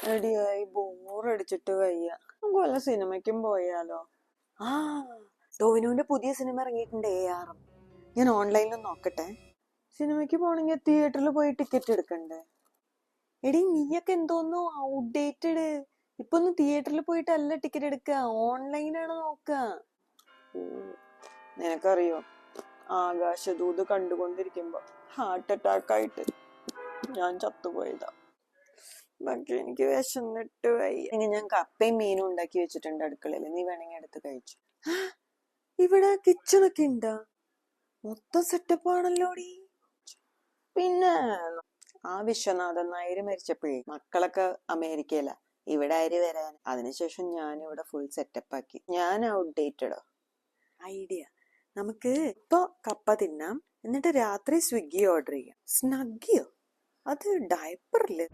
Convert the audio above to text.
റെഡിയായി ബോറടിച്ചിട്ട് വയ്യ. നമുക്ക് വല്ല സിനിമയ്ക്കും പോയാലോ? ആ, ടോവിനോന്റെ പുതിയ സിനിമ ഇറങ്ങിയിട്ടുണ്ട്, AR. ഞാൻ ഓൺലൈനിൽ നോക്കട്ടെ. സിനിമയ്ക്ക് പോണെങ്കിൽ തിയേറ്ററിൽ പോയി ടിക്കറ്റ് എടുക്കണ്ടേ? എടി, നീയൊക്കെ എന്തോന്നു ഔട്ട്ഡേറ്റഡ്. ഇപ്പൊ ഒന്നും തിയേറ്ററിൽ പോയിട്ടല്ല ടിക്കറ്റ് എടുക്ക, ഓൺലൈനാണ് നോക്ക. നിനക്കറിയോ, ആകാശദൂത് കണ്ടുകൊണ്ടിരിക്കുമ്പോ ഹാർട്ട് അറ്റാക്ക് ആയിട്ട് ഞാൻ ചത്തുപോയതാ. പക്ഷെ എനിക്ക് വിശന്നിട്ട് വയ്യ. ഞാൻ കപ്പയും മീനും ഉണ്ടാക്കി വെച്ചിട്ടുണ്ട് അടുക്കളയിൽ, നീ വേണമെങ്കിൽ എടുത്ത് കഴിച്ചു. ഇവിടെ കിച്ചണൊക്കെ ഉണ്ടാ? മൊത്തം സെറ്റപ്പ് ആണല്ലോടി. പിന്നെ ആ വിശ്വനാഥൻ നായർ മരിച്ചപ്പോഴേ മക്കളൊക്കെ അമേരിക്കയില, ഇവിടെ ആര് വരാൻ. അതിനുശേഷം ഞാൻ ഇവിടെ ഫുൾ സെറ്റപ്പ് ആക്കി. ഞാൻ ഔട്ട്ഡേറ്റഡോ? ഐഡിയ, നമുക്ക് ഇപ്പൊ കപ്പ തിന്നാം, എന്നിട്ട് രാത്രി സ്വിഗ്ഗി ഓർഡർ ചെയ്യാം. സ്നഗ്ഗിയോ? അത് ഡയപ്പറില്.